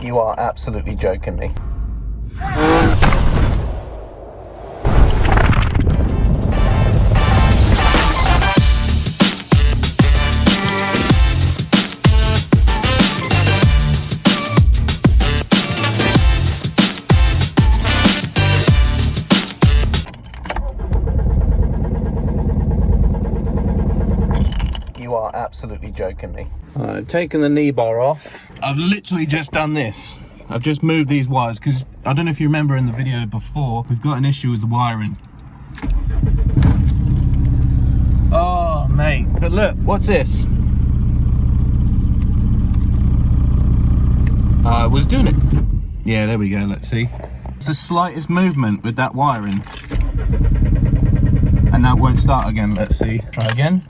You are absolutely joking me. You are absolutely joking me. I've taken the knee bar off. I've literally just done this. I've just moved these wires because I don't know if you remember in the video before, we've got an issue with the wiring. Oh mate, but look, what's this? I was doing it. Yeah, there we go, let's see. It's the slightest movement with that wiring. And that won't start again, let's see. Try again.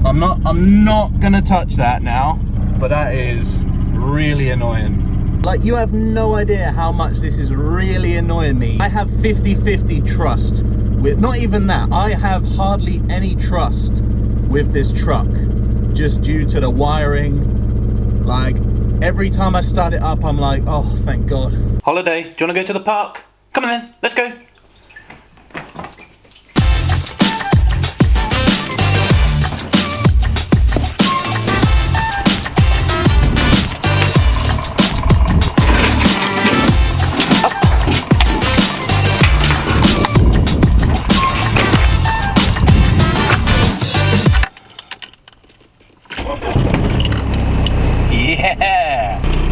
I'm not gonna touch that now, but that is really annoying. Like, you have no idea how much this is really annoying me. I have 50-50 trust with, not even that, I have hardly any trust with this truck just due to the wiring. Like, every time I start it up, I'm like, oh, thank God. Holiday, do you wanna go to the park? Come on then, let's go.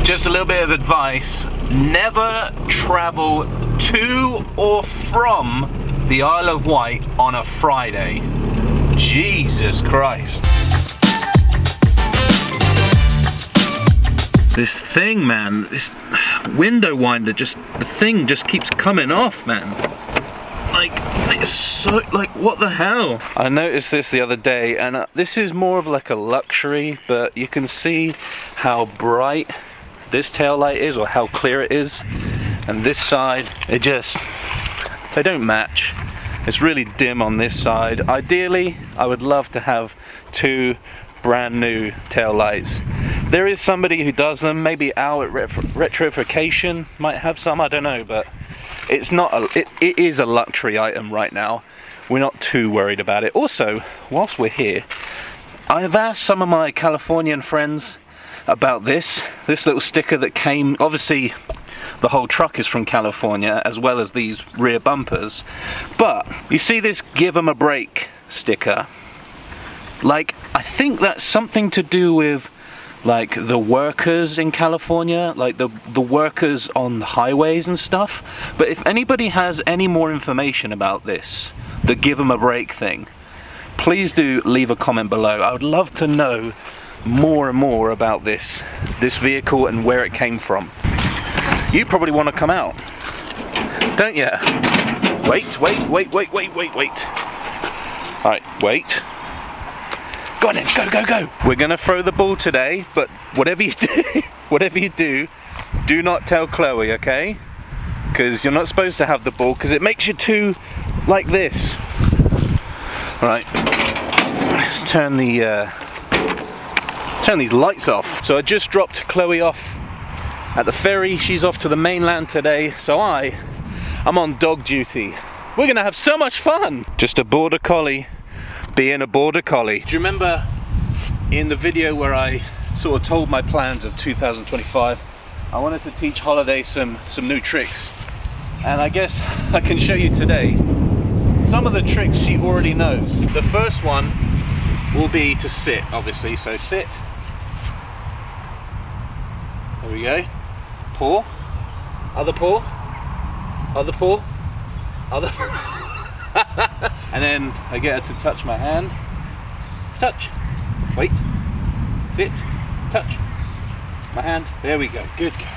Just a little bit of advice, never travel to or from the Isle of Wight on a Friday. Jesus Christ. This thing, man, this window winder, the thing just keeps coming off, man. Like, it's so, like, what the hell? I noticed this the other day, and this is more of like a luxury, but you can see how bright this tail light is, or how clear it is, and this side, they don't match. It's really dim on this side. Ideally, I would love to have two brand new tail lights. There is somebody who does them, maybe Al at Retrofication might have some, I don't know, but it's not it is a luxury item right now. We're not too worried about it. Also, whilst we're here, I have asked some of my Californian friends about this little sticker that came. Obviously the whole truck is from California, as well as these rear bumpers, but you see this "give 'em a break" sticker. Like, I think that's something to do with like the workers in California, like the workers on the highways and stuff. But if anybody has any more information about this, the "give 'em a break" thing, please do leave a comment below. I would love to know more and more about this vehicle and where it came from. You probably want to come out, don't you? Wait. Alright, wait. Go on then, go. We're gonna throw the ball today, but whatever you do, do not tell Chloe, okay? Because you're not supposed to have the ball, because it makes you too like this. Alright, let's turn these lights off. So I just dropped Chloe off at the ferry. She's off to the mainland today, so I'm on dog duty. We're gonna have so much fun. Just a border collie being a border collie. Do you remember in the video where I sort of told my plans of 2025, I wanted to teach Holiday some new tricks, and I guess I can show you today some of the tricks she already knows. The first one will be to sit, obviously, so sit. There we go. Paw, other paw, other paw, other paw. And then I get her to touch my hand. Touch. Wait. Sit. Touch. My hand. There we go. Good girl.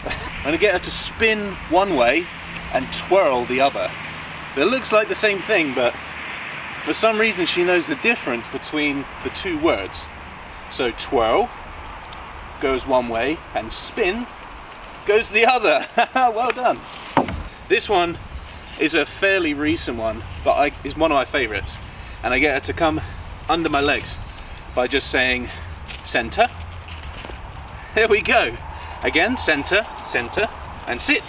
I'm going to get her to spin one way and twirl the other. It looks like the same thing, but for some reason she knows the difference between the two words. So twirl goes one way and spin goes the other. Well done. This one is a fairly recent one, but is one of my favorites, and I get her to come under my legs by just saying center, There we go. Again, center, center, and sit.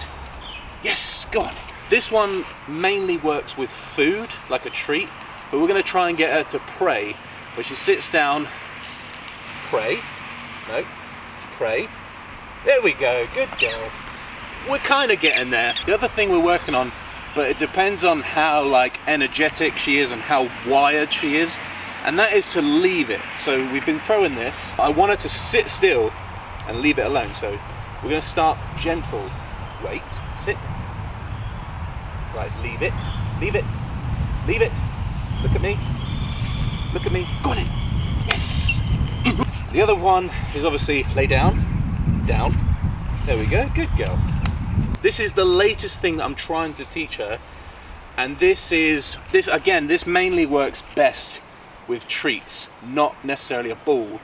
Yes, go on. This one mainly works with food, like a treat, but we're gonna try and get her to pray, where she sits down, pray, no, pray. There we go, good girl. We're kind of getting there. The other thing we're working on, but it depends on how like energetic she is and how wired she is, and that is to leave it. So we've been throwing this. I want her to sit still and leave it alone. So we're going to start gentle. Wait, sit. Right, leave it, leave it, leave it. Look at me, look at me. Got it. Yes. The other one is obviously lay down, down. There we go, good girl. This is the latest thing that I'm trying to teach her, and this mainly works best with treats, not necessarily a ball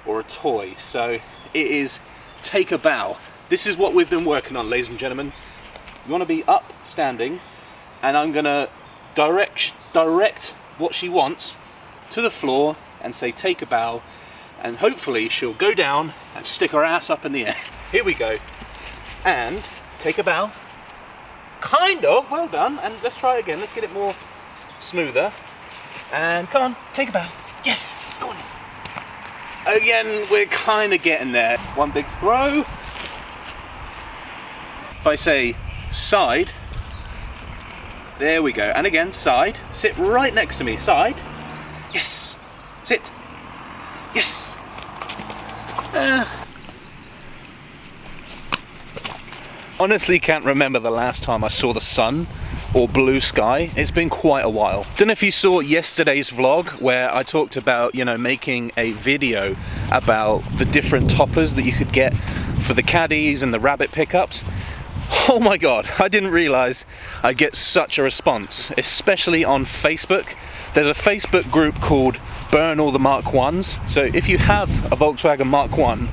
or a toy. So it is take a bow. This is what we've been working on, ladies and gentlemen. You want to be up, standing, and I'm gonna direct what she wants to the floor and say take a bow, and hopefully she'll go down and stick her ass up in the air. Here we go. And take a bow. Kind of, well done. And let's try it again. Let's get it more smoother. And come on, take a bow. Yes, go on. Again, we're kind of getting there. One big throw. If I say side, there we go. And again, side. Sit right next to me. Side. Yes. Sit. Yes. Honestly can't remember the last time I saw the sun or blue sky. It's been quite a while. Don't know if you saw yesterday's vlog where I talked about, you know, making a video about the different toppers that you could get for the caddies and the rabbit pickups. Oh my god, I didn't realize I'd get such a response, especially on Facebook. There's a Facebook group called Burn All the Mark 1s. So if you have a Volkswagen Mark 1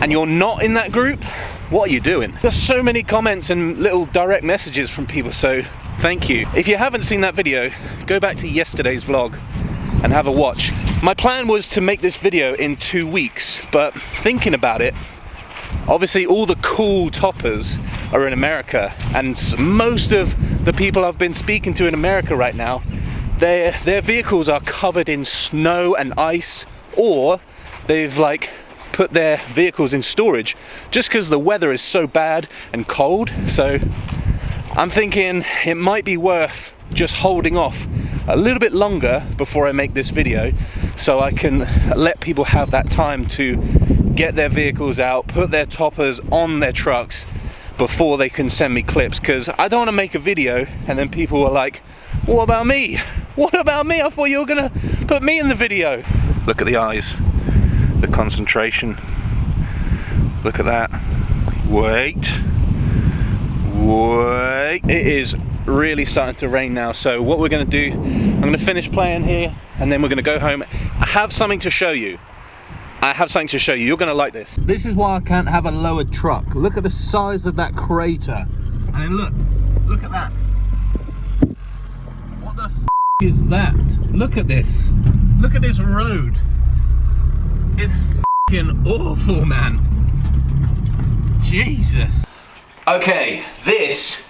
and you're not in that group, what are you doing? There's so many comments and little direct messages from people, so thank you. If you haven't seen that video, go back to yesterday's vlog and have a watch. My plan was to make this video in 2 weeks, but thinking about it, obviously all the cool toppers are in America, and most of the people I've been speaking to in America right now, their vehicles are covered in snow and ice, or they've like put their vehicles in storage just because the weather is so bad and cold. So I'm thinking it might be worth just holding off a little bit longer before I make this video, so I can let people have that time to get their vehicles out, put their toppers on their trucks before they can send me clips, because I don't want to make a video and then people are like, what about me? What about me? I thought you were gonna put me in the video. Look at the eyes, the concentration. Look at that. Wait. It is really starting to rain now, so what we're going to do, I'm going to finish playing here and then we're going to go home. I have something to show you. You're going to like this. This is why I can't have a lowered truck. Look at the size of that crater. And then look at that. What the f is that? Look at this. Look at this road. It's f***ing awful, man. Jesus. Okay, this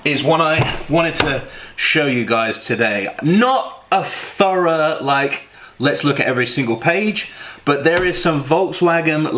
is what I wanted to show you guys today. Not a thorough, like, let's look at every single page, but there is some Volkswagen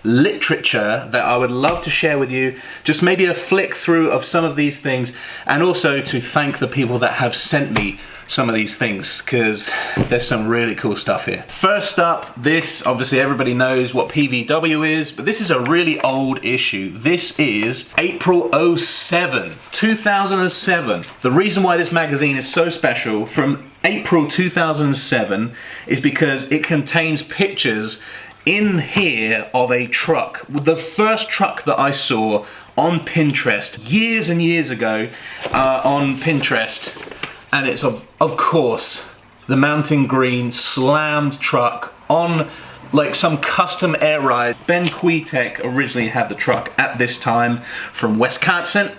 literature that I would love to share with you. Just maybe a flick through of some of these things, and also to thank the people that have sent me some of these things, because there's some really cool stuff here. First up, this, obviously everybody knows what PVW is, but this is a really old issue. This is April 2007. The reason why this magazine is so special from April 2007 is because it contains pictures in here of a truck. The first truck that I saw on Pinterest years and years ago on Pinterest, and it's of course the mountain green slammed truck on like some custom air ride. Ben Kwiatek originally had the truck at this time from Wisconsin.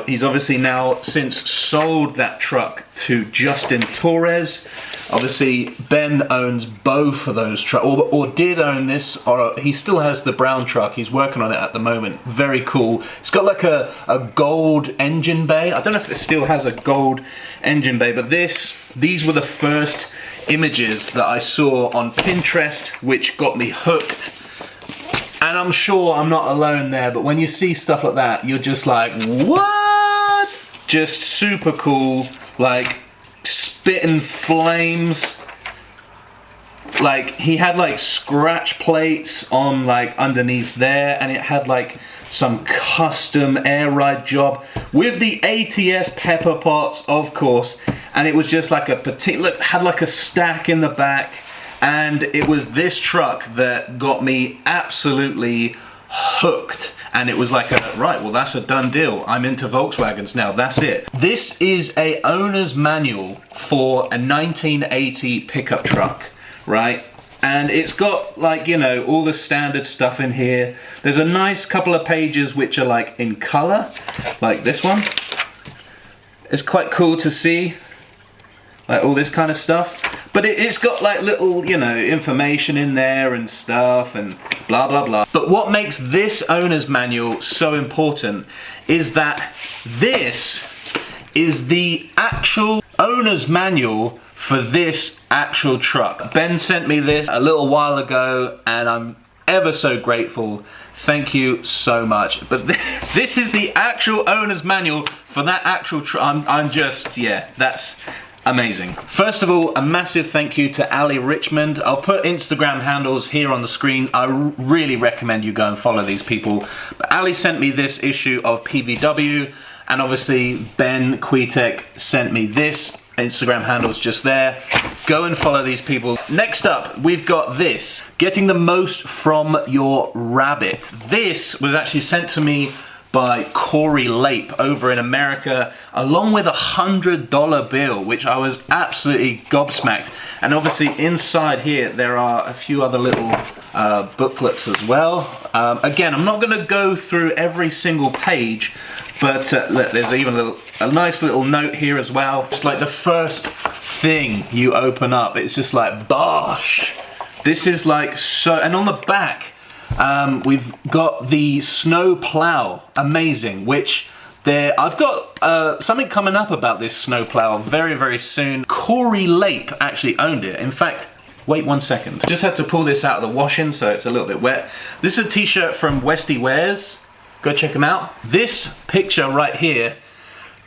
He's obviously now since sold that truck to Justin Torres. Obviously, Ben owns both of those trucks, or did own this, or he still has the brown truck. He's working on it at the moment. Very cool. It's got like a gold engine bay. I don't know if it still has a gold engine bay, but these were the first images that I saw on Pinterest, which got me hooked. And I'm sure I'm not alone there, but when you see stuff like that, you're just like, what? Just super cool, like spitting flames. Like he had like scratch plates on like underneath there, and it had like some custom air ride job with the ATS pepper pots, of course, and it was just like a particular, had like a stack in the back. And it was this truck that got me absolutely hooked. And it was like, right, well, that's a done deal. I'm into Volkswagens now, that's it. This is a owner's manual for a 1980 pickup truck, right? And it's got like, you know, all the standard stuff in here. There's a nice couple of pages which are like in color, like this one. It's quite cool to see, like all this kind of stuff. But it's got like little, you know, information in there and stuff and blah, blah, blah. But what makes this owner's manual so important is that this is the actual owner's manual for this actual truck. Ben sent me this a little while ago and I'm ever so grateful. Thank you so much. But this is the actual owner's manual for that actual truck. I'm just, yeah, that's amazing. First of all, a massive thank you to Ali Richmond. I'll put Instagram handles here on the screen. I really recommend you go and follow these people. But Ali sent me this issue of PVW, and obviously Ben Kwiatek sent me this. Instagram handles just there. Go and follow these people. Next up, we've got this. Getting the most from your rabbit. This was actually sent to me by Corey Lape over in America, along with $100 bill, which I was absolutely gobsmacked. And obviously inside here, there are a few other little booklets as well. Again, I'm not gonna go through every single page, but look, there's even a nice little note here as well. It's like the first thing you open up, it's just like, bosh. This is like so, and on the back, we've got the snow plow, amazing, which I've got something coming up about this snow plow very, very soon. Corey Lape actually owned it. In fact, wait 1 second. Just had to pull this out of the washing, so it's a little bit wet. This is a t-shirt from Westy Wears. Go check them out. This picture right here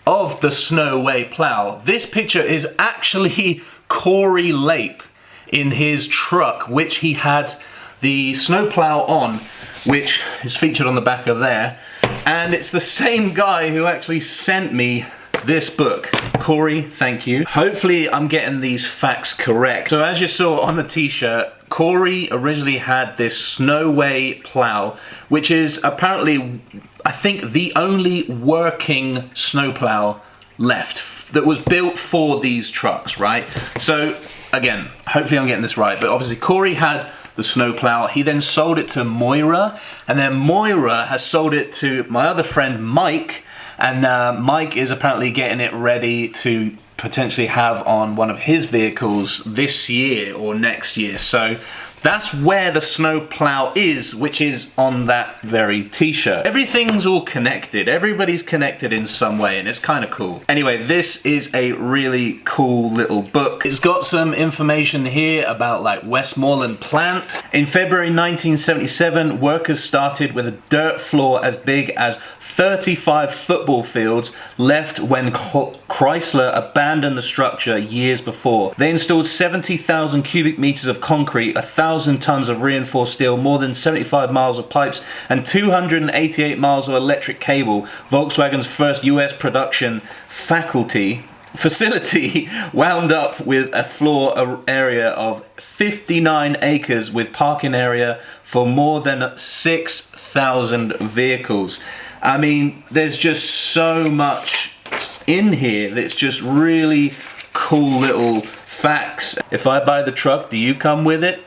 of the Snowway plow, this picture is actually Corey Lape in his truck, which he had the snowplow on, which is featured on the back of there. And it's the same guy who actually sent me this book. Corey, thank you. Hopefully I'm getting these facts correct. So as you saw on the t-shirt, Corey originally had this Snowway plow, which is apparently, I think, the only working snowplow left that was built for these trucks, right? So again, hopefully I'm getting this right, but obviously Corey had the snowplow. He then sold it to Moira, and then Moira has sold it to my other friend Mike, and Mike is apparently getting it ready to potentially have on one of his vehicles this year or next year. So that's where the snowplow is, which is on that very t-shirt. Everything's all connected. Everybody's connected in some way, and it's kind of cool. Anyway, this is a really cool little book. It's got some information here about like Westmoreland plant. In February 1977, workers started with a dirt floor as big as 35 football fields left when Chrysler abandoned the structure years before. They installed 70,000 cubic meters of concrete, 1,000 tons of reinforced steel, more than 75 miles of pipes, and 288 miles of electric cable. Volkswagen's first US production facility wound up with a floor area of 59 acres with parking area for more than 6,000 vehicles. I mean, there's just so much in here that's just really cool little facts. If I buy the truck, do you come with it?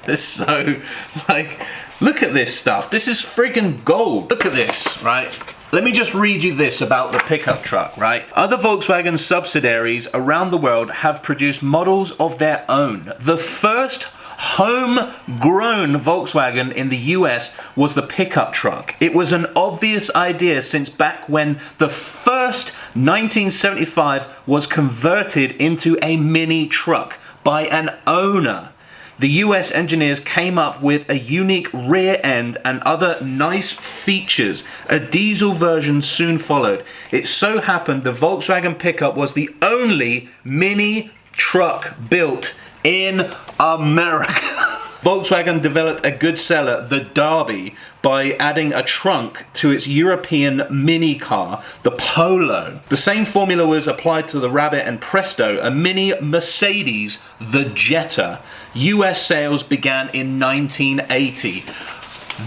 It's so, like, look at this stuff. This is friggin' gold. Look at this, right? Let me just read you this about the pickup truck, right? Other Volkswagen subsidiaries around the world have produced models of their own. The first homegrown Volkswagen in the US was the pickup truck. It was an obvious idea since back when the first 1975 was converted into a mini truck by an owner. The US engineers came up with a unique rear end and other nice features. A diesel version soon followed. It so happened the Volkswagen pickup was the only mini truck built in America. Volkswagen developed a good seller, the Derby, by adding a trunk to its European mini car, the Polo. The same formula was applied to the Rabbit, and presto, a mini Mercedes, the Jetta. US sales began in 1980.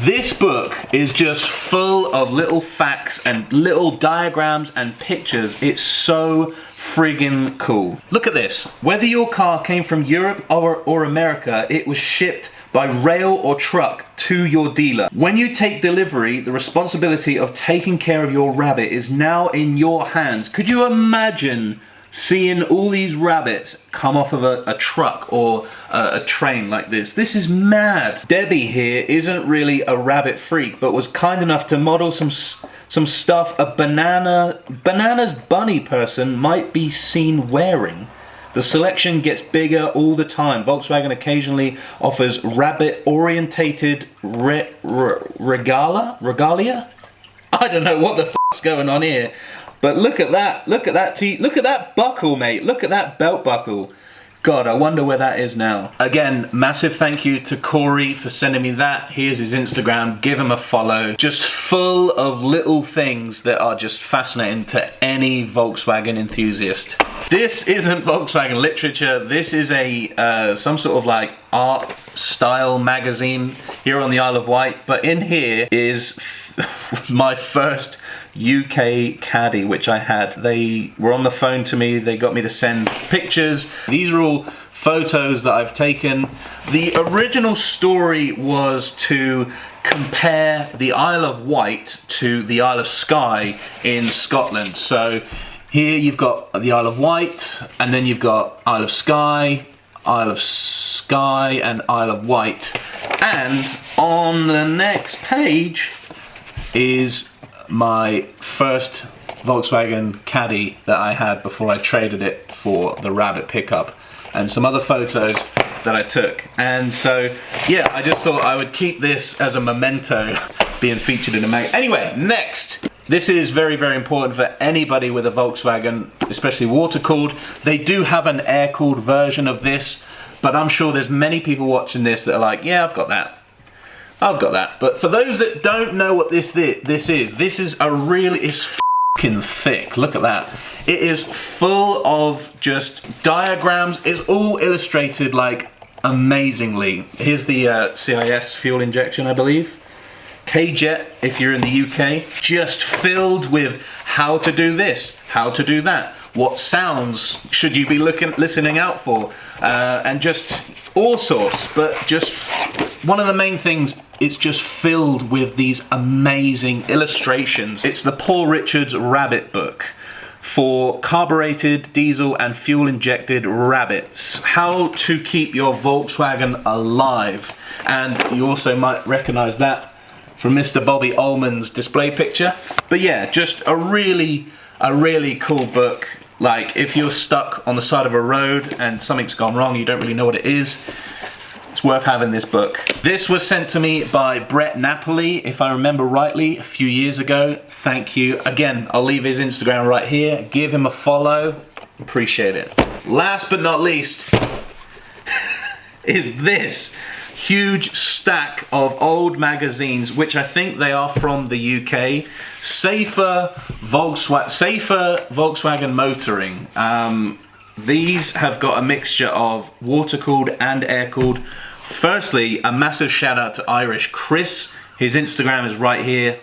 This book is just full of little facts and little diagrams and pictures. It's so friggin' cool. Look at this. Whether your car came from Europe or America, it was shipped by rail or truck to your dealer. When you take delivery, the responsibility of taking care of your Rabbit is now in your hands. Could you imagine seeing all these rabbits come off of a truck or a train like this? This is mad. Debbie here isn't really a rabbit freak, but was kind enough to model some stuff a Banana's bunny person might be seen wearing. The selection gets bigger all the time. Volkswagen occasionally offers rabbit-orientated regalia? I don't know what the f***'s going on here. But look at that, look at that buckle, mate. Look at that belt buckle. God, I wonder where that is now. Again, massive thank you to Corey for sending me that. Here's his Instagram, give him a follow. Just full of little things that are just fascinating to any Volkswagen enthusiast. This isn't Volkswagen literature. This is a some sort of like art style magazine here on the Isle of Wight. But in here is my first UK Caddy, which I had. They were on the phone to me, they got me to send pictures. These are all photos that I've taken. The original story was to compare the Isle of Wight to the Isle of Skye in Scotland. So here you've got the Isle of Wight, and then you've got Isle of Skye, and Isle of Wight. And on the next page is my first Volkswagen Caddy that I had before I traded it for the Rabbit pickup, and some other photos that I took. And so yeah, I just thought I would keep this as a memento being featured in a magazine. Anyway, next. This is very, very important for anybody with a Volkswagen, especially water-cooled. They do have an air-cooled version of this, but I'm sure there's many people watching this that are like, yeah, I've got that. I've got that. But for those that don't know what this is a really, it's f***ing thick. Look at that. It is full of just diagrams. It's all illustrated like amazingly. Here's the CIS fuel injection, I believe. K-Jet, if you're in the UK. Just filled with how to do this, how to do that. What sounds should you be listening out for? And just all sorts, but just one of the main things, it's just filled with these amazing illustrations. It's the Paul Richards Rabbit book for carbureted, diesel and fuel injected rabbits. How to keep your Volkswagen alive. And you also might recognize that from Mr. Bobby Ullman's display picture. But yeah, just a really cool book. Like if you're stuck on the side of a road and something's gone wrong, you don't really know what it is, it's worth having this book. This was sent to me by Brett Napoli, if I remember rightly, a few years ago. Thank you. Again, I'll leave his Instagram right here. Give him a follow. Appreciate it. Last but not least is this huge stack of old magazines, which I think they are from the UK. Safer Volkswagen Motoring. These have got a mixture of water-cooled and air-cooled. Firstly, a massive shout out to Irish Chris. His Instagram is right here.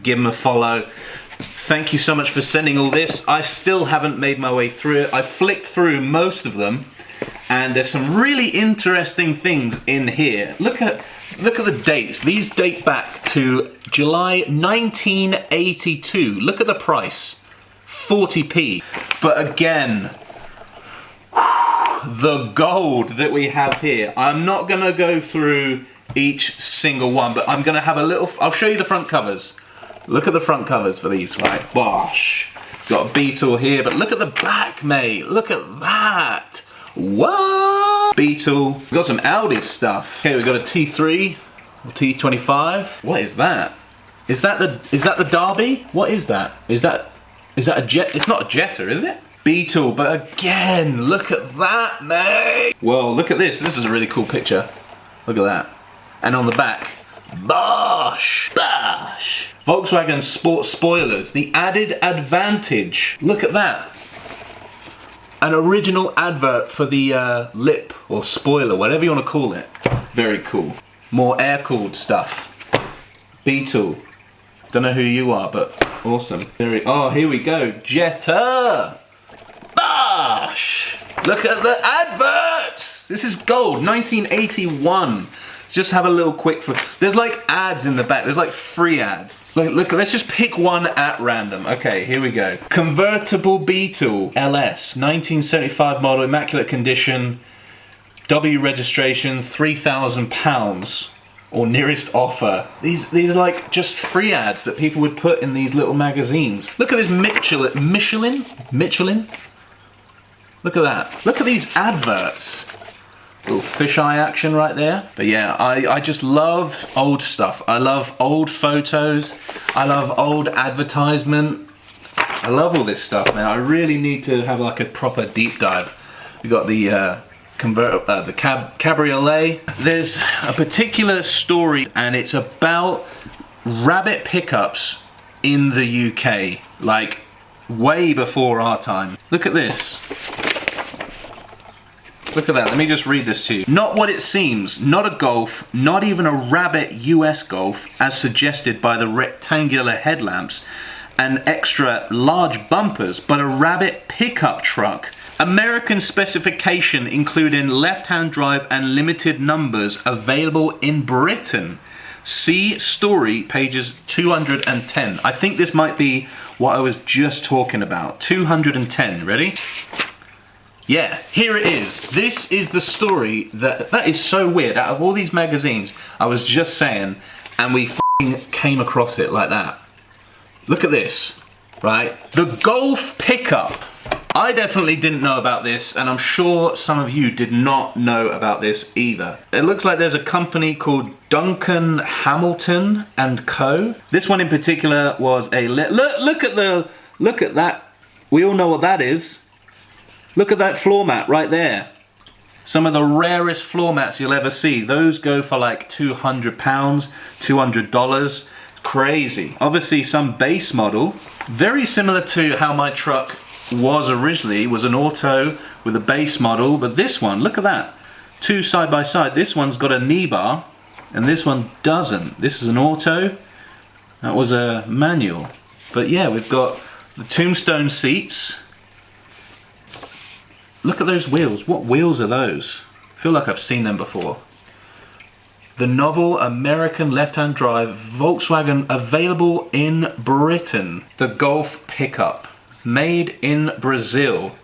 Give him a follow. Thank you so much for sending all this. I still haven't made my way through it. I flicked through most of them, and there's some really interesting things in here. Look at look at the dates. These date back to July 1982. Look at the price, 40p. But again, the gold that we have here. I'm not gonna go through each single one, but I'm gonna have a little, I'll show you the front covers. Look at the front covers for these, right? Bosh. Got a Beetle here, but look at the back, mate. Look at that. What? Beetle. We've got some Audi stuff. Okay, we've got a T3 or T25. What is that? Is that the Derby? What is that? Is that a Jet? It's not a Jetta, is it? Beetle, but again, look at that, mate. Well, look at this. This is a really cool picture. Look at that. And on the back, bosh, bosh. Volkswagen Sport spoilers, the added advantage. Look at that. An original advert for the lip or spoiler, whatever you want to call it. Very cool. More air-cooled stuff. Beetle. Don't know who you are, but awesome. Oh, here we go. Jetta. Bosh. Look at the adverts. This is gold, 1981. Just have a little quick, there's like ads in the back, there's like free ads. Look, let's just pick one at random. Okay, here we go. Convertible Beetle LS, 1975 model, immaculate condition, W registration, £3,000 or nearest offer. These are like just free ads that people would put in these little magazines. Look at this Michelin? Look at that. Look at these adverts. Little fisheye action right there. But yeah, I just love old stuff. I love old photos. I love old advertisement. I love all this stuff, man. I really need to have like a proper deep dive. We got the cabriolet. There's a particular story, and it's about rabbit pickups in the UK, like way before our time. Look at this. Look at that, let me just read this to you. Not what it seems, not a Golf, not even a Rabbit US Golf, as suggested by the rectangular headlamps and extra large bumpers, but a Rabbit pickup truck. American specification including left-hand drive and limited numbers available in Britain. See story pages 210. I think this might be what I was just talking about. 210, ready? Yeah, here it is. This is the story that is so weird. Out of all these magazines, I was just saying, and we f***ing came across it like that. Look at this, right? The Golf pickup. I definitely didn't know about this, and I'm sure some of you did not know about this either. It looks like there's a company called Duncan Hamilton and Co. This one in particular was a look at that. We all know what that is. Look at that floor mat right there. Some of the rarest floor mats you'll ever see. Those go for like £200, $200. Crazy. Obviously some base model, very similar to how my truck was originally, was an auto with a base model, but this one, look at that. Two side by side. This one's got a knee bar and this one doesn't. This is an auto, that was a manual. But yeah, we've got the tombstone seats. Look at those wheels. What wheels are those? I feel like I've seen them before. The novel American left-hand drive Volkswagen available in Britain. The Golf pickup, made in Brazil.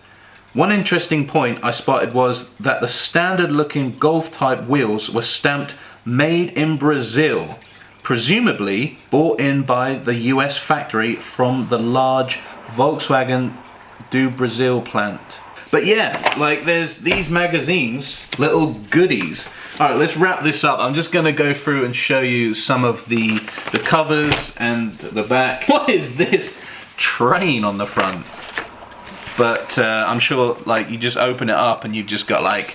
One interesting point I spotted was that the standard looking Golf type wheels were stamped made in Brazil, presumably bought in by the US factory from the large Volkswagen do Brazil plant. But yeah, like there's these magazines, little goodies. All right, let's wrap this up. I'm just gonna go through and show you some of the covers and the back. What is this train on the front? But I'm sure like you just open it up and you've just got like,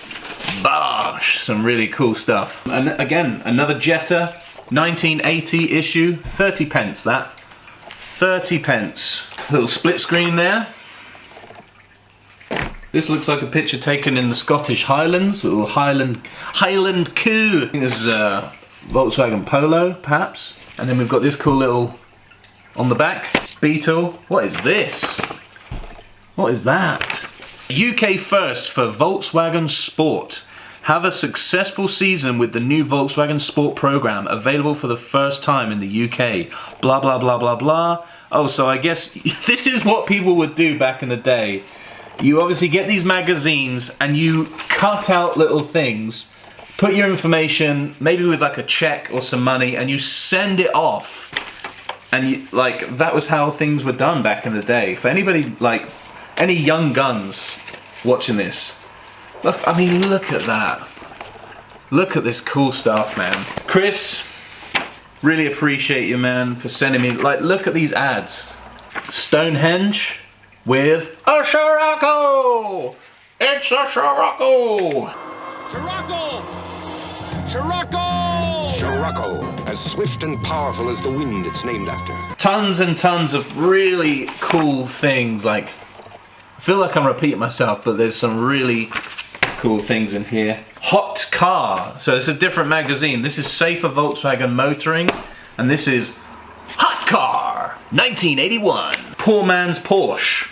bosh, some really cool stuff. And again, another Jetta, 1980 issue, 30 pence that. 30 pence. Little split screen there. This looks like a picture taken in the Scottish Highlands, a little Highland coup. I think this is a Volkswagen Polo, perhaps. And then we've got this cool little, on the back, Beetle. What is this? What is that? UK first for Volkswagen Sport. Have a successful season with the new Volkswagen Sport program available for the first time in the UK. Blah, blah, blah, blah, blah. Oh, so I guess this is what people would do back in the day. You obviously get these magazines and you cut out little things, put your information, maybe with like a check or some money, and you send it off. And you, like, that was how things were done back in the day. For anybody, like, any young guns watching this, look, I mean, look at that. Look at this cool stuff, man. Chris, really appreciate you, man, for sending me, like, look at these ads. Stonehenge with a Scirocco! It's a Scirocco! Scirocco! Scirocco! Scirocco, as swift and powerful as the wind it's named after. Tons and tons of really cool things, like, I feel like I'm repeating myself, but there's some really cool things in here. Hot Car, so it's a different magazine. This is Safer Volkswagen Motoring, and this is Hot Car, 1981. Poor Man's Porsche,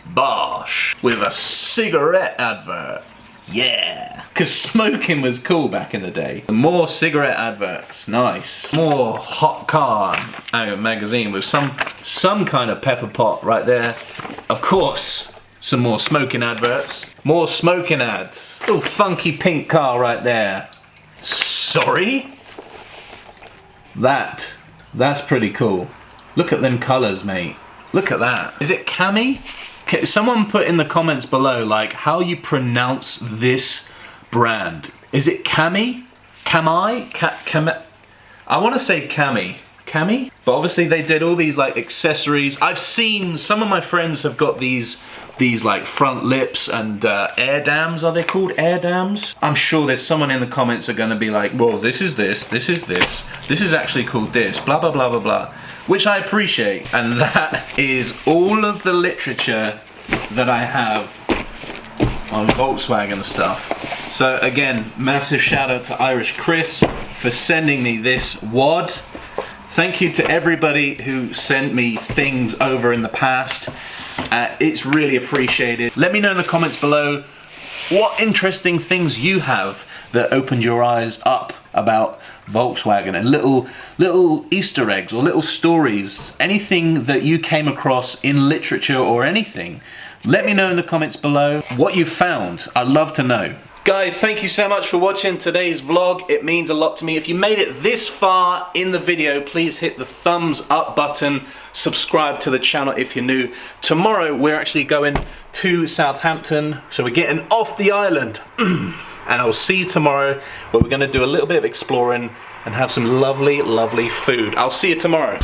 Bosch, with a cigarette advert. Yeah, because smoking was cool back in the day. More cigarette adverts, nice. More Hot Car magazine with some kind of pepper pot right there. Of course, some more smoking adverts. More smoking ads. Little funky pink car right there. Sorry? That's pretty cool. Look at them colors, mate. Look at that. Is it cami? Someone put in the comments below, like, how you pronounce this brand. Is it cami? Cami? Cami? I want to say cami. Cami? But obviously they did all these like accessories. I've seen some of my friends have got these like front lips and air dams. Are they called air dams? I'm sure there's someone in the comments are going to be like, well, this is this, this is this, this is actually called this, blah, blah, blah, blah, blah. Which I appreciate. And that is all of the literature that I have on Volkswagen stuff. So again, massive shout out to Irish Chris for sending me this wad. Thank you to everybody who sent me things over in the past. It's really appreciated. Let me know in the comments below what interesting things you have that opened your eyes up about Volkswagen, and little Easter eggs or little stories, anything that you came across in literature or anything. Let me know in the comments below what you found. I'd love to know. Guys, thank you so much for watching today's vlog. It means a lot to me. If you made it this far in the video, please hit the thumbs up button. Subscribe to the channel if you're new. Tomorrow, we're actually going to Southampton. So we're getting off the island. And I'll see you tomorrow, where we're going to do a little bit of exploring and have some lovely, lovely food. I'll see you tomorrow.